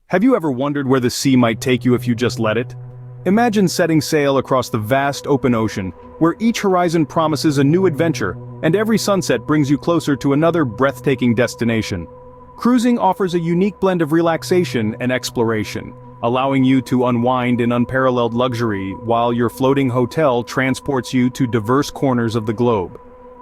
Have you ever wondered where the sea might take you if you just let it? Imagine setting sail across the vast open ocean, where each horizon promises a new adventure, and every sunset brings you closer to another breathtaking destination. Cruising offers a unique blend of relaxation and exploration, allowing you to unwind in unparalleled luxury while your floating hotel transports you to diverse corners of the globe.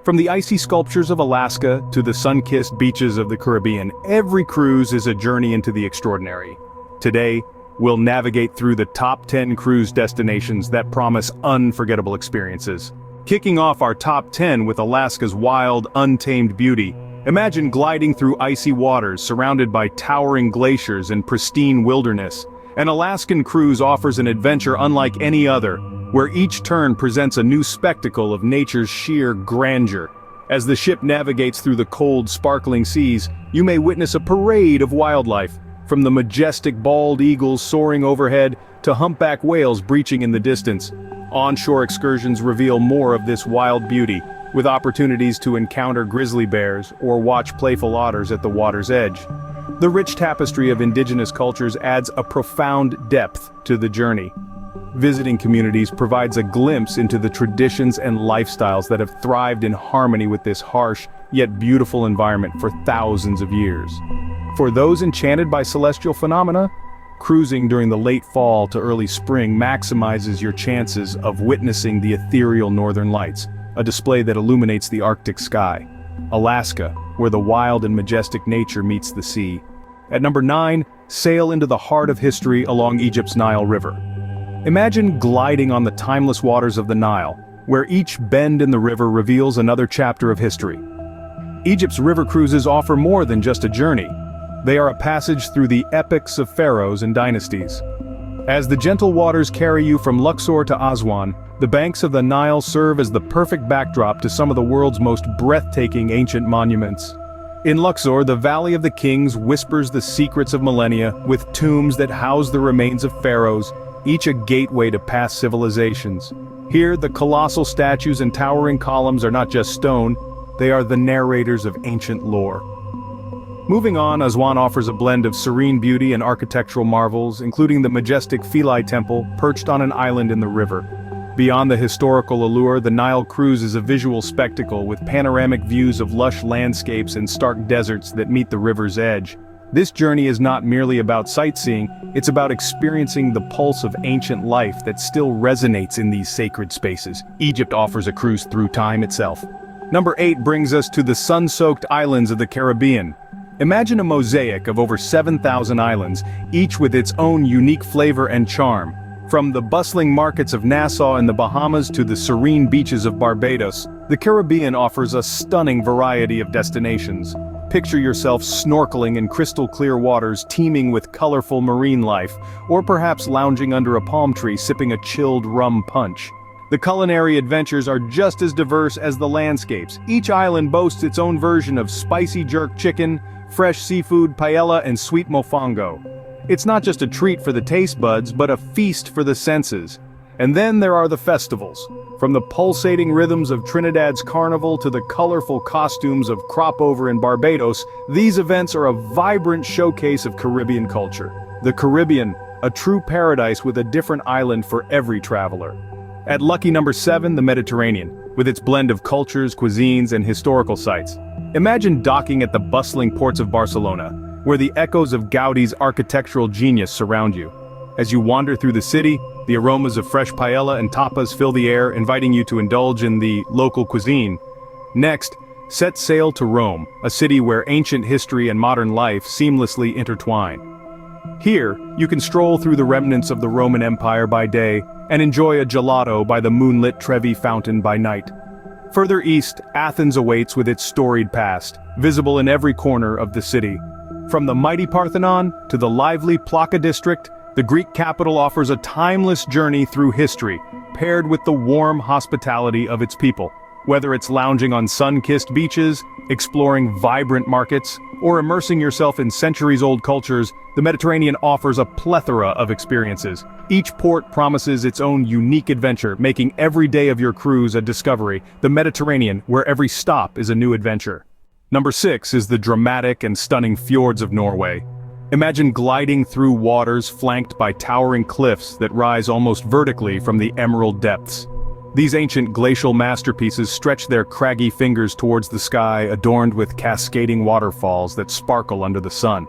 From the icy sculptures of Alaska to the sun-kissed beaches of the Caribbean, every cruise is a journey into the extraordinary. Today, we'll navigate through the top 10 cruise destinations that promise unforgettable experiences. Kicking off our top 10 with Alaska's wild, untamed beauty. Imagine gliding through icy waters surrounded by towering glaciers and pristine wilderness. An Alaskan cruise offers an adventure unlike any other, where each turn presents a new spectacle of nature's sheer grandeur. As the ship navigates through the cold, sparkling seas, you may witness a parade of wildlife, from the majestic bald eagles soaring overhead to humpback whales breaching in the distance. Onshore excursions reveal more of this wild beauty, with opportunities to encounter grizzly bears or watch playful otters at the water's edge. The rich tapestry of indigenous cultures adds a profound depth to the journey. Visiting communities provides a glimpse into the traditions and lifestyles that have thrived in harmony with this harsh, yet beautiful environment for thousands of years. For those enchanted by celestial phenomena, cruising during the late fall to early spring maximizes your chances of witnessing the ethereal northern lights, a display that illuminates the Arctic sky. Alaska, where the wild and majestic nature meets the sea. At number 9, sail into the heart of history along Egypt's Nile River. Imagine gliding on the timeless waters of the Nile, where each bend in the river reveals another chapter of history. Egypt's river cruises offer more than just a journey. They are a passage through the epics of pharaohs and dynasties. As the gentle waters carry you from Luxor to Aswan, the banks of the Nile serve as the perfect backdrop to some of the world's most breathtaking ancient monuments. In Luxor, the Valley of the Kings whispers the secrets of millennia, with tombs that house the remains of pharaohs, each a gateway to past civilizations. Here, the colossal statues and towering columns are not just stone, they are the narrators of ancient lore. Moving on, Aswan offers a blend of serene beauty and architectural marvels, including the majestic Philae Temple, perched on an island in the river. Beyond the historical allure, the Nile cruise is a visual spectacle with panoramic views of lush landscapes and stark deserts that meet the river's edge. This journey is not merely about sightseeing, it's about experiencing the pulse of ancient life that still resonates in these sacred spaces. Egypt offers a cruise through time itself. Number 8 brings us to the sun-soaked islands of the Caribbean. Imagine a mosaic of over 7,000 islands, each with its own unique flavor and charm. From the bustling markets of Nassau in the Bahamas to the serene beaches of Barbados, the Caribbean offers a stunning variety of destinations. Picture yourself snorkeling in crystal-clear waters teeming with colorful marine life, or perhaps lounging under a palm tree sipping a chilled rum punch. The culinary adventures are just as diverse as the landscapes. Each island boasts its own version of spicy jerk chicken, fresh seafood, paella, and sweet mofongo. It's not just a treat for the taste buds, but a feast for the senses. And then there are the festivals. From the pulsating rhythms of Trinidad's carnival to the colorful costumes of crop over in Barbados, these events are a vibrant showcase of Caribbean culture. The Caribbean, a true paradise with a different island for every traveler. At lucky number 7, the Mediterranean, with its blend of cultures, cuisines, and historical sites. Imagine docking at the bustling ports of Barcelona, where the echoes of Gaudi's architectural genius surround you. As you wander through the city, the aromas of fresh paella and tapas fill the air, inviting you to indulge in the local cuisine. Next, set sail to Rome, a city where ancient history and modern life seamlessly intertwine. Here, you can stroll through the remnants of the Roman Empire by day and enjoy a gelato by the moonlit Trevi Fountain by night. Further east, Athens awaits with its storied past, visible in every corner of the city. From the mighty Parthenon to the lively Plaka district, the Greek capital offers a timeless journey through history, paired with the warm hospitality of its people. Whether it's lounging on sun-kissed beaches, exploring vibrant markets, or immersing yourself in centuries-old cultures, the Mediterranean offers a plethora of experiences. Each port promises its own unique adventure, making every day of your cruise a discovery. The Mediterranean, where every stop is a new adventure. Number 6 is the dramatic and stunning fjords of Norway. Imagine gliding through waters flanked by towering cliffs that rise almost vertically from the emerald depths. These ancient glacial masterpieces stretch their craggy fingers towards the sky, adorned with cascading waterfalls that sparkle under the sun.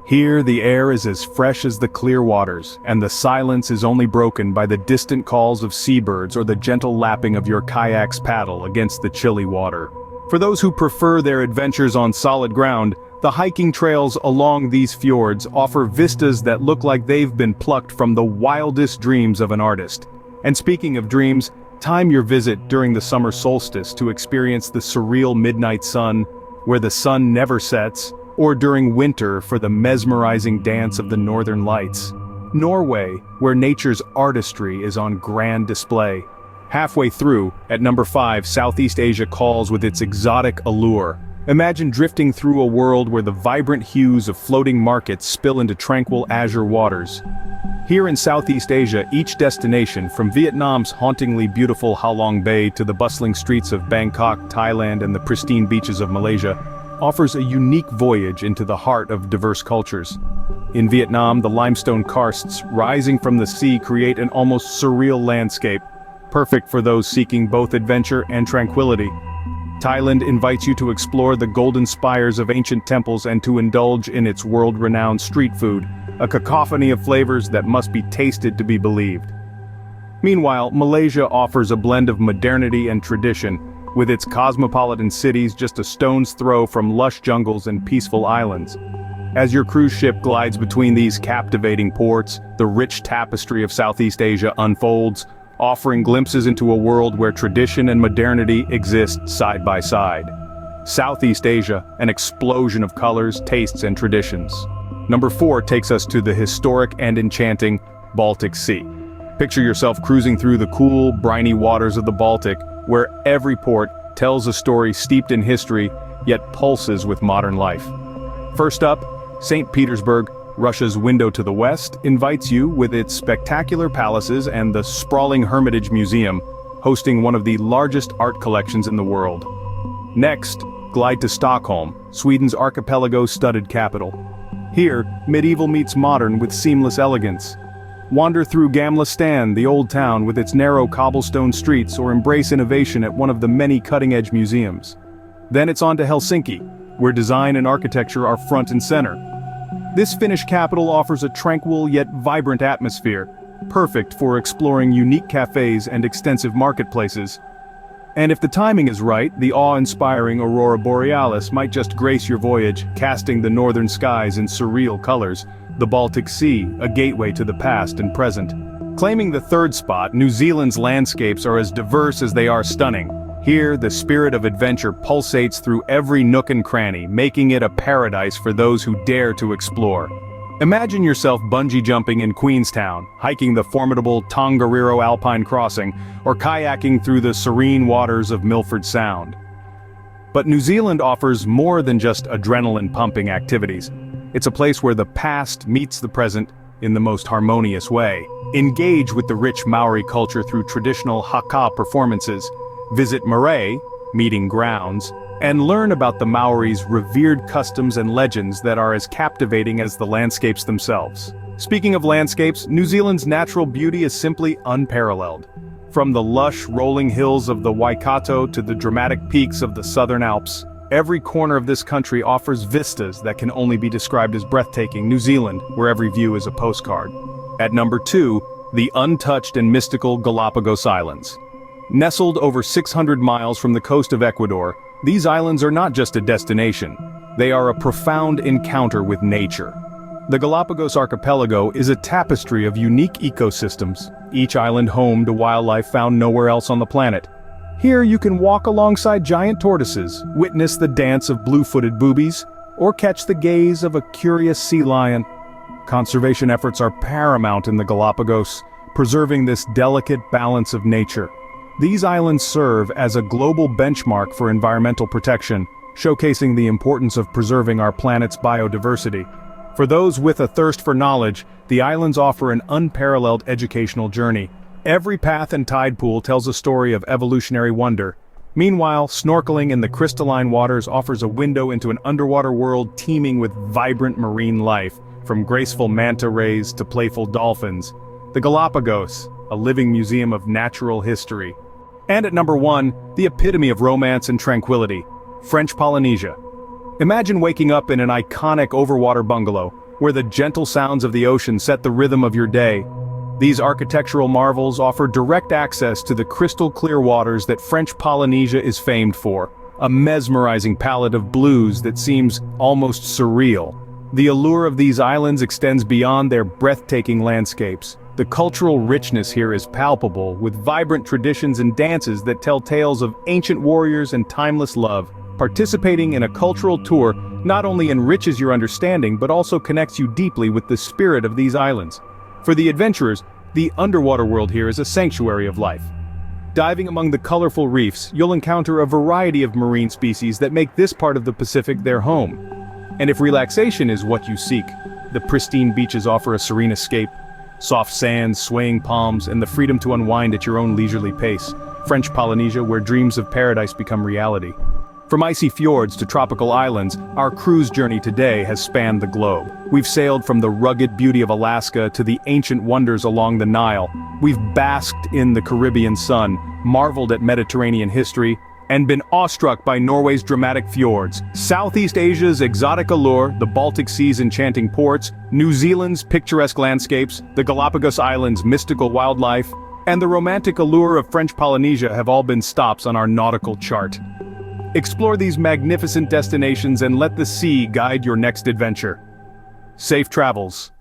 Here the air is as fresh as the clear waters, and the silence is only broken by the distant calls of seabirds or the gentle lapping of your kayak's paddle against the chilly water. For those who prefer their adventures on solid ground, the hiking trails along these fjords offer vistas that look like they've been plucked from the wildest dreams of an artist. And speaking of dreams, time your visit during the summer solstice to experience the surreal midnight sun, where the sun never sets, or during winter for the mesmerizing dance of the northern lights. Norway, where nature's artistry is on grand display. Halfway through, at number 5, Southeast Asia calls with its exotic allure. Imagine drifting through a world where the vibrant hues of floating markets spill into tranquil azure waters. Here in Southeast Asia, each destination, from Vietnam's hauntingly beautiful Ha Long Bay to the bustling streets of Bangkok, Thailand, and the pristine beaches of Malaysia, offers a unique voyage into the heart of diverse cultures. In Vietnam, the limestone karsts rising from the sea create an almost surreal landscape, perfect for those seeking both adventure and tranquility. Thailand invites you to explore the golden spires of ancient temples and to indulge in its world-renowned street food, a cacophony of flavors that must be tasted to be believed. Meanwhile, Malaysia offers a blend of modernity and tradition, with its cosmopolitan cities just a stone's throw from lush jungles and peaceful islands. As your cruise ship glides between these captivating ports, the rich tapestry of Southeast Asia unfolds, offering glimpses into a world where tradition and modernity exist side by side. Southeast Asia, an explosion of colors, tastes, and traditions. Number 4 takes us to the historic and enchanting Baltic Sea. Picture yourself cruising through the cool, briny waters of the Baltic, where every port tells a story steeped in history, yet pulses with modern life. First up, St. Petersburg, Russia's window to the west, invites you with its spectacular palaces and the sprawling Hermitage Museum, hosting one of the largest art collections in the world. Next, glide to Stockholm, Sweden's archipelago-studded capital. Here, medieval meets modern with seamless elegance. Wander through Gamla Stan, the old town with its narrow cobblestone streets, or embrace innovation at one of the many cutting-edge museums. Then it's on to Helsinki, where design and architecture are front and center. This Finnish capital offers a tranquil yet vibrant atmosphere, perfect for exploring unique cafes and extensive marketplaces. And if the timing is right, the awe-inspiring Aurora Borealis might just grace your voyage, casting the northern skies in surreal colors. The Baltic Sea, a gateway to the past and present. Claiming the third spot, New Zealand's landscapes are as diverse as they are stunning. Here, the spirit of adventure pulsates through every nook and cranny, making it a paradise for those who dare to explore. Imagine yourself bungee jumping in Queenstown, hiking the formidable Tongariro Alpine Crossing, or kayaking through the serene waters of Milford Sound. But New Zealand offers more than just adrenaline-pumping activities. It's a place where the past meets the present in the most harmonious way. Engage with the rich Maori culture through traditional haka performances. Visit marae, meeting grounds, and learn about the Maoris' revered customs and legends that are as captivating as the landscapes themselves. Speaking of landscapes, New Zealand's natural beauty is simply unparalleled. From the lush rolling hills of the Waikato to the dramatic peaks of the Southern Alps, every corner of this country offers vistas that can only be described as breathtaking. New Zealand, where every view is a postcard. At number 2, the untouched and mystical Galapagos Islands. Nestled over 600 miles from the coast of Ecuador, these islands are not just a destination. They are a profound encounter with nature. The Galapagos Archipelago is a tapestry of unique ecosystems, each island home to wildlife found nowhere else on the planet. Here you can walk alongside giant tortoises, witness the dance of blue-footed boobies, or catch the gaze of a curious sea lion. Conservation efforts are paramount in the Galapagos, preserving this delicate balance of nature. These islands serve as a global benchmark for environmental protection, showcasing the importance of preserving our planet's biodiversity. For those with a thirst for knowledge, the islands offer an unparalleled educational journey. Every path and tide pool tells a story of evolutionary wonder. Meanwhile, snorkeling in the crystalline waters offers a window into an underwater world teeming with vibrant marine life, From graceful manta rays to playful dolphins, the Galapagos, a living museum of natural history. And at number 1, the epitome of romance and tranquility, French Polynesia. Imagine waking up in an iconic overwater bungalow, where the gentle sounds of the ocean set the rhythm of your day. These architectural marvels offer direct access to the crystal-clear waters that French Polynesia is famed for, a mesmerizing palette of blues that seems almost surreal. The allure of these islands extends beyond their breathtaking landscapes. The cultural richness here is palpable, with vibrant traditions and dances that tell tales of ancient warriors and timeless love. Participating in a cultural tour not only enriches your understanding but also connects you deeply with the spirit of these islands. For the adventurers, the underwater world here is a sanctuary of life. Diving among the colorful reefs, you'll encounter a variety of marine species that make this part of the Pacific their home. And if relaxation is what you seek, the pristine beaches offer a serene escape. Soft sands, swaying palms, and the freedom to unwind at your own leisurely pace. French Polynesia, where dreams of paradise become reality. From icy fjords to tropical islands, our cruise journey today has spanned the globe. We've sailed from the rugged beauty of Alaska to the ancient wonders along the Nile. We've basked in the Caribbean sun, marveled at Mediterranean history, and been awestruck by Norway's dramatic fjords, Southeast Asia's exotic allure, the Baltic Sea's enchanting ports, New Zealand's picturesque landscapes, the Galapagos Islands' mystical wildlife, and the romantic allure of French Polynesia have all been stops on our nautical chart. Explore these magnificent destinations and let the sea guide your next adventure. Safe travels.